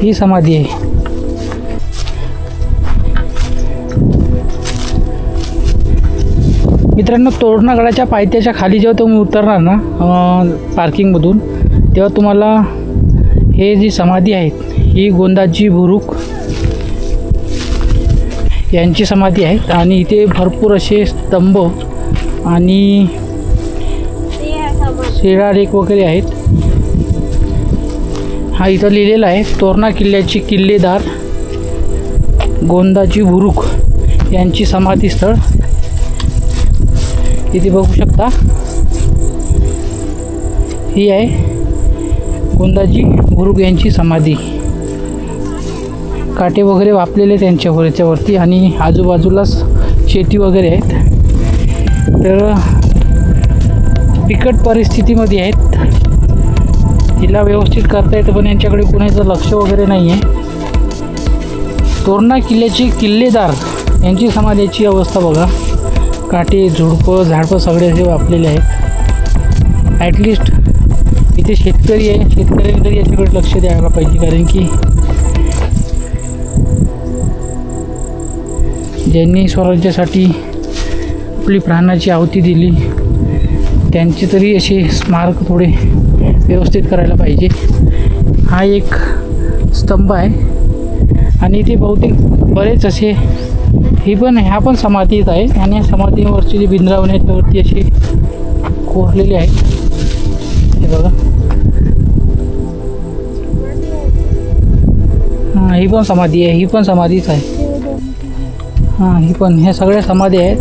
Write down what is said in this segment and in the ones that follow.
ही समाधी आहे. मित्रांनो, तोरणागडाच्या पायथ्याच्या खाली जेव्हा तुम्ही उतरणार ना पार्किंगमधून, तेव्हा तुम्हाला हे जी समाधी आहेत ही गोंदाजी बुरुक यांची समाधी आहे. आणि इथे भरपूर असे स्तंभ आणि शिलालेख वगैरे आहेत. हा इथं लिहिलेला आहे तोरणा किल्ल्याची किल्लेदार गोंदाजी बुरुक यांची समाधी स्थळ. इथे बघू शकता ही आहे गोंदाजी बुरुक यांची समाधी. काटे वगैरे वापलेले त्याच्यावरती आणि आजूबाजूलाच शेती वगैरे आहेत. तर बिकट परिस्थितीमध्ये आहेत. तिला व्यवस्थित करता येतं पण यांच्याकडे कुणाचं लक्ष वगैरे नाही आहे. तोरणा किल्ल्याची किल्लेदार यांची समाधीची अवस्था बघा. काटे झुडपं झाडपं सगळे असे वापलेले आहेत. ॲटलिस्ट इथे शेतकरी आहे, शेतकऱ्यांनी तरी याच्याकडे लक्ष द्यायला पाहिजे. कारण की ज्यांनी स्वराज्यासाठी आपली प्राणाची आहुती दिली त्यांची तरी असे स्मारक थोडे व्यवस्थित करायला पाहिजे. हा एक स्तंभ आहे आणि इथे बहुतेक बरेच असे ह्या पण समाधीच आहे. आणि या समाधीवरचे जे बिंद्रावणे आहेत त्यावरती असे कोरलेले आहेत. हे बघा, हां ही पण समाधी आहे, ही पण समाधीच आहे. हां ही पण, ह्या सगळ्या समाधी आहेत.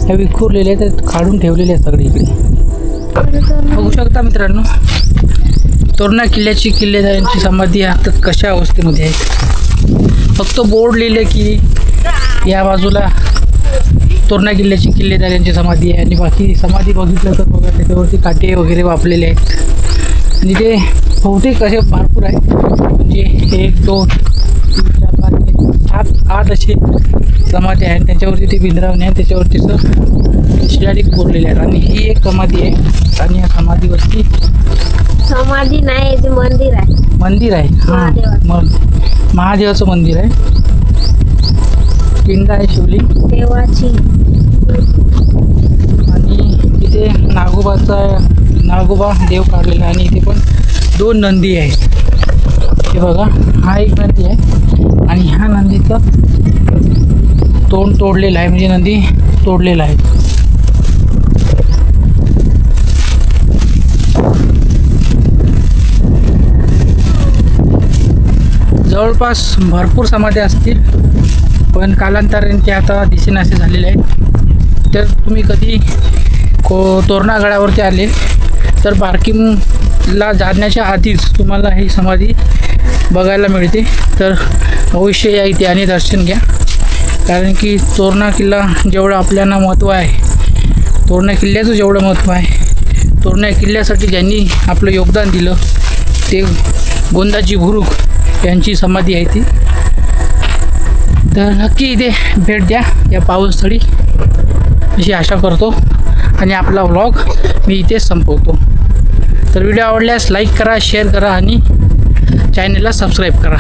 ह्या विखुरलेल्या आहेत, काढून ठेवलेले आहेत सगळे इकडे. बघू शकता मित्रांनो, तोरणा किल्ल्याची किल्लेदारांची समाधी आता कशा अवस्थेमध्ये आहे. फक्त बोर्ड लिहिले की या बाजूला तोरणा किल्ल्याची किल्लेदारांची समाधी आहे आणि बाकी समाधी बघितलं तर बघा त्याच्यावरती काटे वगैरे वापरलेले आहेत. आणि ते बहुतेक असे भरपूर आहेत, म्हणजे 1 2 3 4 5 7 8 असे समाधी आहेत. त्याच्यावरती ते बिंद्रावणे आहेत, त्याच्यावरती शिलालेख कोरलेले आहेत. आणि ही एक समाधी आहे आणि या समाधीवरती समाधी नाही, ते मंदिर आहे. मंदिर आहे. हां महादेवाचं मंदिर आहे. पिंड आहे शिवलिंग देवाची. आणि इथे नागोबा देव काढलेला आहे. आणि इथे पण 2 नंदी आहेत. हे बघा, हा एक नंदी आहे आणि ह्या नंदीचं तोंड तोडलेलं आहे, म्हणजे नंदी तोडलेला आहे. जवळपास भरपूर समाध्या असतील पण कालांतराने ते आता दिसेनासे झालेले आहेत. तर तुम्ही कधी तोरणा गडावरती आले तर पार्किंगला जाण्याच्या आधीच तुम्हाला ही समाधी बघायला मिळते. तर अवश्य या इथे आणि दर्शन घ्या. कारण की तोरणा किल्ला जेवढं आपल्याला महत्त्व आहे, तोरणा किल्ल्याचं जेवढं महत्त्व आहे, तोरणा किल्ल्यासाठी ज्यांनी आपलं योगदान दिलं ते गोंदाजी बुरुक यांची समाधी आहे ती. तर नक्की इथे भेट द्या या पावनस्थळी अशी आशा करतो. आणि आपला व्लॉग मी इथेच संपवतो. तर व्हिडिओ आवडल्यास लाईक करा, शेअर करा आणि चॅनलला सबस्क्राईब करा.